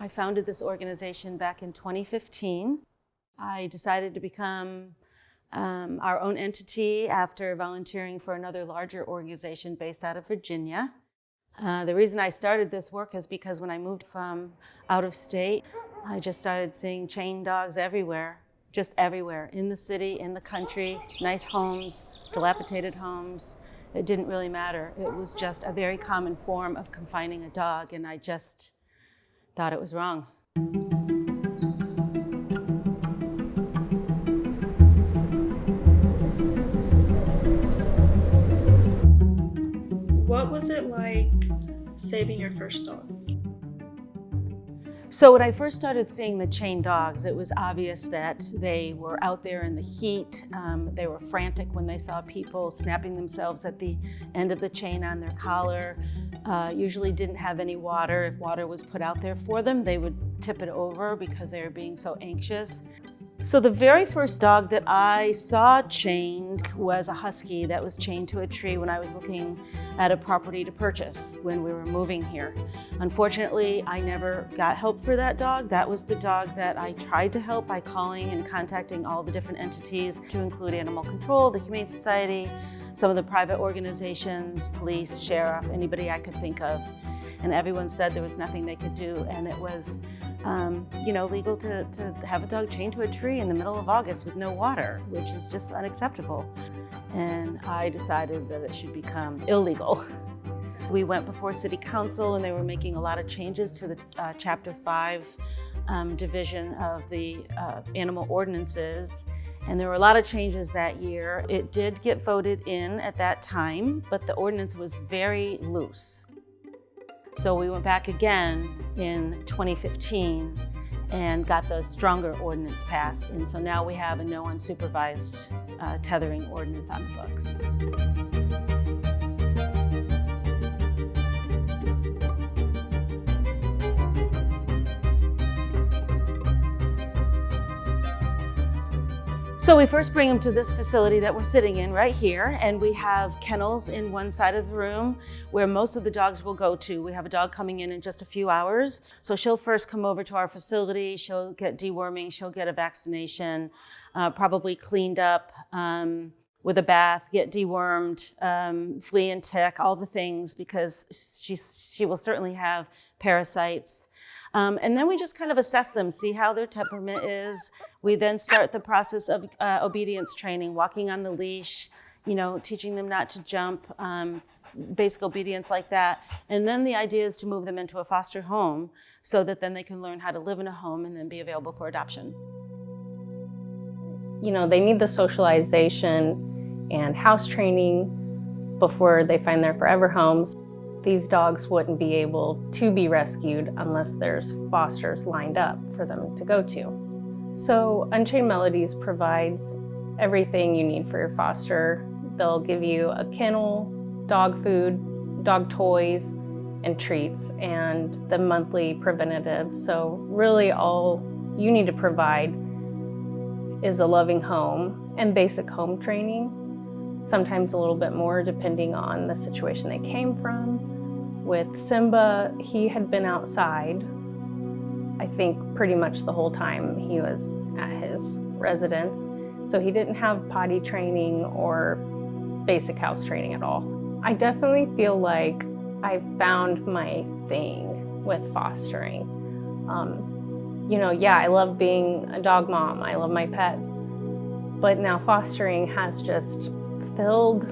I founded this organization back in 2015. I decided to become our own entity after volunteering for another larger organization based out of Virginia. The reason I started this work is because when I moved from out of state, I just started seeing chained dogs everywhere, just everywhere, in the city, in the country, nice homes, dilapidated homes. It didn't really matter. It was just a very common form of confining a dog, and I just thought it was wrong. What was it like saving your first dog? So when I first started seeing the chained dogs, it was obvious that they were out there in the heat. They were frantic when they saw people snapping themselves at the end of the chain on their collar. Usually didn't have any water. If water was put out there for them, they would tip it over because they were being so anxious. So the very first dog that I saw chained was a husky that was chained to a tree when I was looking at a property to purchase when we were moving here. Unfortunately, I never got help for that dog. That was the dog that I tried to help by calling and contacting all the different entities, to include Animal Control, the Humane Society, some of the private organizations, police, sheriff, anybody I could think of. And everyone said there was nothing they could do, and it was legal to have a dog chained to a tree in the middle of August with no water, which is just unacceptable. And I decided that it should become illegal. We went before City Council, and they were making a lot of changes to the Chapter 5 division of the animal ordinances. And there were a lot of changes that year. It did get voted in at that time, but the ordinance was very loose. So we went back again in 2015 and got the stronger ordinance passed. And so now we have a no unsupervised tethering ordinance on the books. So we first bring them to this facility that we're sitting in right here, and we have kennels in one side of the room where most of the dogs will go to. We have a dog coming in just a few hours. So she'll first come over to our facility, she'll get deworming, she'll get a vaccination, probably cleaned up with a bath, get dewormed, flea and tick, all the things, because she will certainly have parasites. And then we just kind of assess them, see how their temperament is. We then start the process of obedience training, walking on the leash, teaching them not to jump, basic obedience like that. And then the idea is to move them into a foster home so that then they can learn how to live in a home and then be available for adoption. They need the socialization and house training before they find their forever homes. These dogs wouldn't be able to be rescued unless there's fosters lined up for them to go to. So Unchained Melodies provides everything you need for your foster. They'll give you a kennel, dog food, dog toys, and treats, and the monthly preventative. So really all you need to provide is a loving home and basic home training. Sometimes a little bit more depending on the situation they came from. With Simba, he had been outside, I think pretty much the whole time he was at his residence. So he didn't have potty training or basic house training at all. I definitely feel like I found my thing with fostering. I love being a dog mom, I love my pets, but now fostering has just filled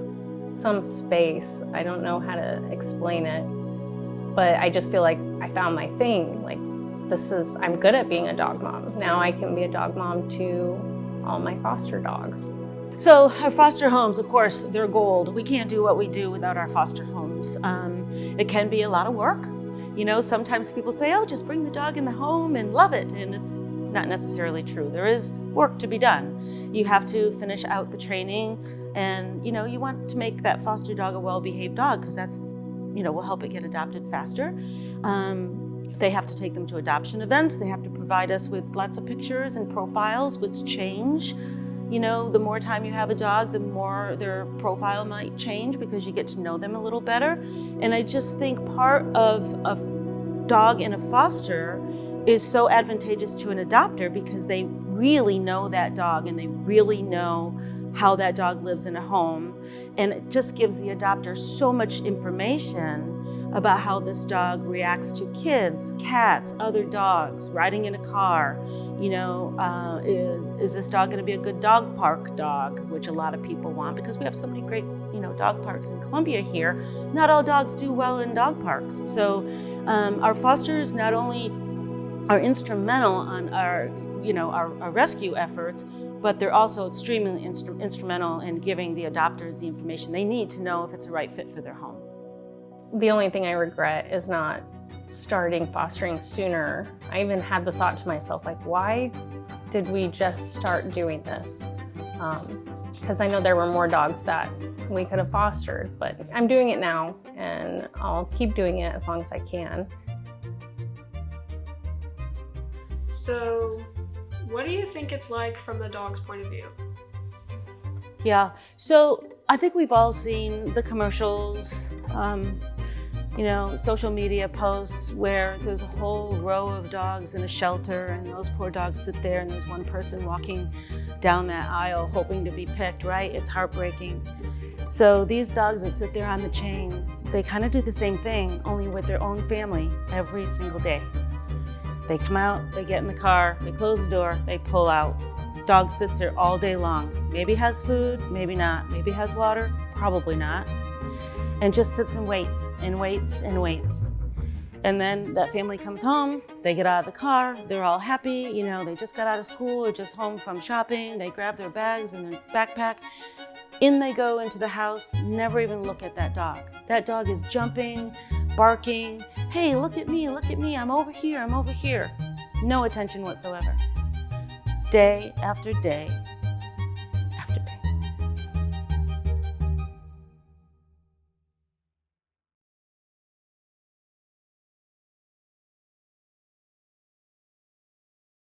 some space. I don't know how to explain it, but I just feel like I found my thing. Like, I'm good at being a dog mom. Now I can be a dog mom to all my foster dogs. So our foster homes, of course, they're gold. We can't do what we do without our foster homes. It can be a lot of work. Sometimes people say, oh, just bring the dog in the home and love it. And it's not necessarily true. There is work to be done. You have to finish out the training, and you want to make that foster dog a well-behaved dog, because that's will help it get adopted faster. They have to take them to adoption events. They have to provide us with lots of pictures and profiles, which change. The more time you have a dog, the more their profile might change, because you get to know them a little better. And I just think part of a dog in a foster is so advantageous to an adopter because they really know that dog and they really know how that dog lives in a home. And it just gives the adopter so much information about how this dog reacts to kids, cats, other dogs, riding in a car. You know, is this dog going to be a good dog park dog, which a lot of people want because we have so many great, you know, dog parks in Columbia here. Not all dogs do well in dog parks. So our fosters not only are instrumental on our, you know, our rescue efforts, but they're also extremely instrumental in giving the adopters the information they need to know if it's a right fit for their home. The only thing I regret is not starting fostering sooner. I even had the thought to myself, like, why did we just start doing this? Because I know there were more dogs that we could have fostered, but I'm doing it now and I'll keep doing it as long as I can. So, what do you think it's like from the dog's point of view? Yeah, so I think we've all seen the commercials, you know, social media posts where there's a whole row of dogs in a shelter and those poor dogs sit there and there's one person walking down that aisle hoping to be picked, right? It's heartbreaking. So these dogs that sit there on the chain, they kind of do the same thing, only with their own family every single day. They come out, they get in the car, they close the door, they pull out. Dog sits there all day long. Maybe has food, maybe not. Maybe has water, probably not. And just sits and waits and waits and waits. And then that family comes home, they get out of the car, they're all happy, you know, they just got out of school or just home from shopping, they grab their bags and their backpack. In they go into the house, never even look at that dog. That dog is jumping, barking, hey, look at me, I'm over here, I'm over here. No attention whatsoever. Day after day